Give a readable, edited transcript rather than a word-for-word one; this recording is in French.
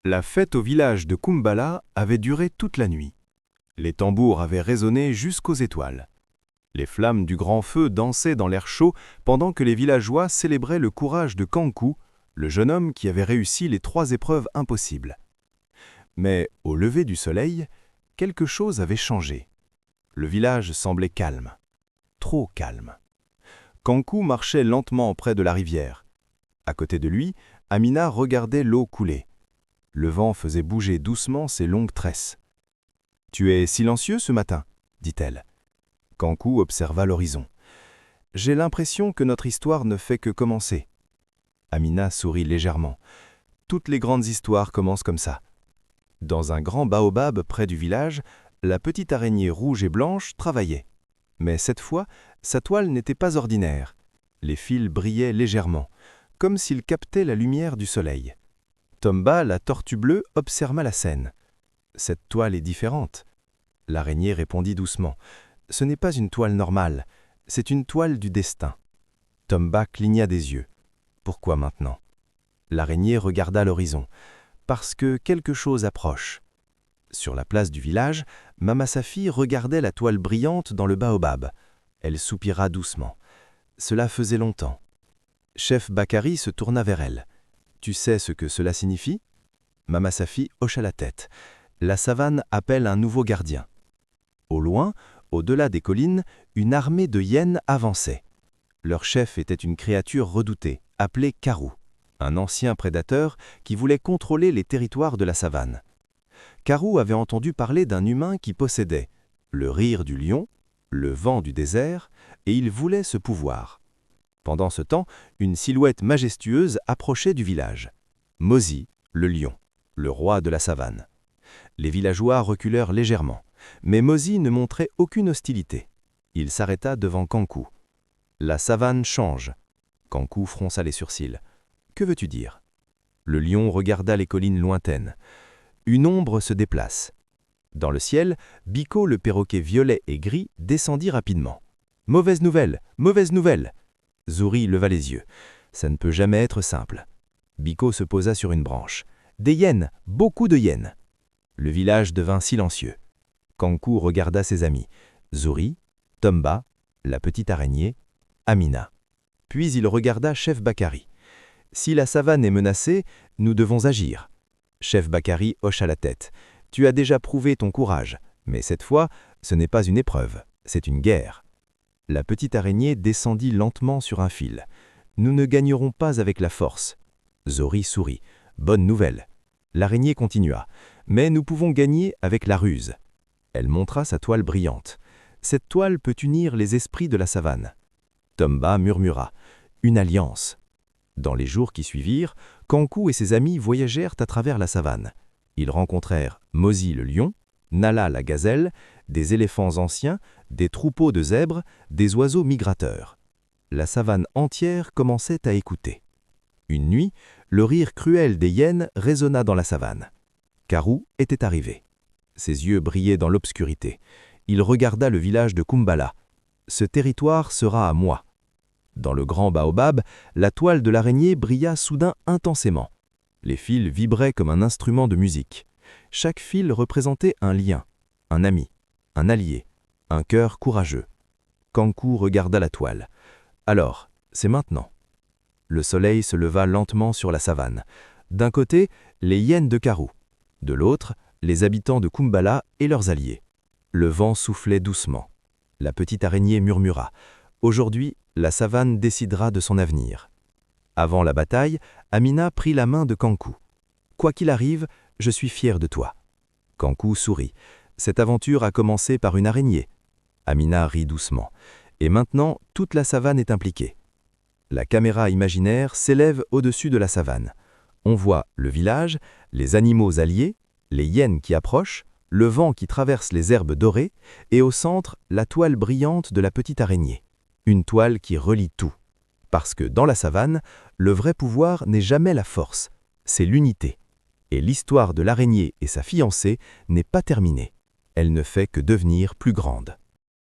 La fête au village de Kumbala avait duré toute la nuit. Les tambours avaient résonné jusqu'aux étoiles. Les flammes du grand feu dansaient dans l'air chaud pendant que les villageois célébraient le courage de Kankou, le jeune homme qui avait réussi les 3 épreuves impossibles. Mais au lever du soleil, quelque chose avait changé. Le village semblait calme. Trop calme. Kankou marchait lentement près de la rivière. À côté de lui, Amina regardait l'eau couler. Le vent faisait bouger doucement ses longues tresses. « Tu es silencieux ce matin » dit-elle. Kankou observa l'horizon. « J'ai l'impression que notre histoire ne fait que commencer. » Amina sourit légèrement. « Toutes les grandes histoires commencent comme ça. » Dans un grand baobab près du village, la petite araignée rouge et blanche travaillait. Mais cette fois, sa toile n'était pas ordinaire. Les fils brillaient légèrement, comme s'ils captaient la lumière du soleil. Tomba, la tortue bleue, observa la scène. « Cette toile est différente. » L'araignée répondit doucement. « Ce n'est pas une toile normale, c'est une toile du destin. » Tomba cligna des yeux. « Pourquoi maintenant ?» L'araignée regarda l'horizon. « Parce que quelque chose approche. » Sur la place du village, Mama Safi regardait la toile brillante dans le baobab. Elle soupira doucement. Cela faisait longtemps. Chef Bakari se tourna vers elle. « Tu sais ce que cela signifie ?» Mama Safi hocha la tête. « La savane appelle un nouveau gardien. » Au loin, au-delà des collines, une armée de hyènes avançait. Leur chef était une créature redoutée, appelée Karou, un ancien prédateur qui voulait contrôler les territoires de la savane. Karou avait entendu parler d'un humain qui possédait le rire du lion, le vent du désert, et il voulait ce pouvoir. Pendant ce temps, une silhouette majestueuse approchait du village. Mozi, le lion, le roi de la savane. Les villageois reculèrent légèrement, mais Mozi ne montrait aucune hostilité. Il s'arrêta devant Kankou. « La savane change. » Kankou fronça les sourcils. « Que veux-tu dire ?» Le lion regarda les collines lointaines. Une ombre se déplace. Dans le ciel, Biko, le perroquet violet et gris, descendit rapidement. « Mauvaise nouvelle, mauvaise nouvelle !» Zouri leva les yeux. « Ça ne peut jamais être simple. » Biko se posa sur une branche. « Des hyènes, beaucoup de hyènes !» Le village devint silencieux. Kankou regarda ses amis. Zouri, Tomba, la petite araignée, Amina. Puis il regarda Chef Bakari. « Si la savane est menacée, nous devons agir. » Chef Bakari hocha la tête. « Tu as déjà prouvé ton courage, mais cette fois, ce n'est pas une épreuve, c'est une guerre. » La petite araignée descendit lentement sur un fil. « Nous ne gagnerons pas avec la force. » Zouri sourit. « Bonne nouvelle. » L'araignée continua. « Mais nous pouvons gagner avec la ruse. » Elle montra sa toile brillante. « Cette toile peut unir les esprits de la savane. » Tomba murmura. « Une alliance. » Dans les jours qui suivirent, Kankou et ses amis voyagèrent à travers la savane. Ils rencontrèrent Mozi le lion, Nala la gazelle, des éléphants anciens, des troupeaux de zèbres, des oiseaux migrateurs. La savane entière commençait à écouter. Une nuit, le rire cruel des hyènes résonna dans la savane. Karou était arrivé. Ses yeux brillaient dans l'obscurité. Il regarda le village de Kumbala. « Ce territoire sera à moi. » Dans le grand baobab, la toile de l'araignée brilla soudain intensément. Les fils vibraient comme un instrument de musique. Chaque fil représentait un lien, un ami, un allié, un cœur courageux. Kankou regarda la toile. « Alors, c'est maintenant. » Le soleil se leva lentement sur la savane. D'un côté, les hyènes de Karou. De l'autre, les habitants de Kumbala et leurs alliés. Le vent soufflait doucement. La petite araignée murmura. « Aujourd'hui, la savane décidera de son avenir. » Avant la bataille, Amina prit la main de Kankou. « Quoi qu'il arrive, je suis fier de toi. » Kankou sourit. « Cette aventure a commencé par une araignée. » Amina rit doucement. « Et maintenant, toute la savane est impliquée. » La caméra imaginaire s'élève au-dessus de la savane. On voit le village, les animaux alliés, les hyènes qui approchent, le vent qui traverse les herbes dorées, et au centre, la toile brillante de la petite araignée. Une toile qui relie tout. Parce que dans la savane, le vrai pouvoir n'est jamais la force, c'est l'unité. Et l'histoire de l'araignée et sa fiancée n'est pas terminée. Elle ne fait que devenir plus grande.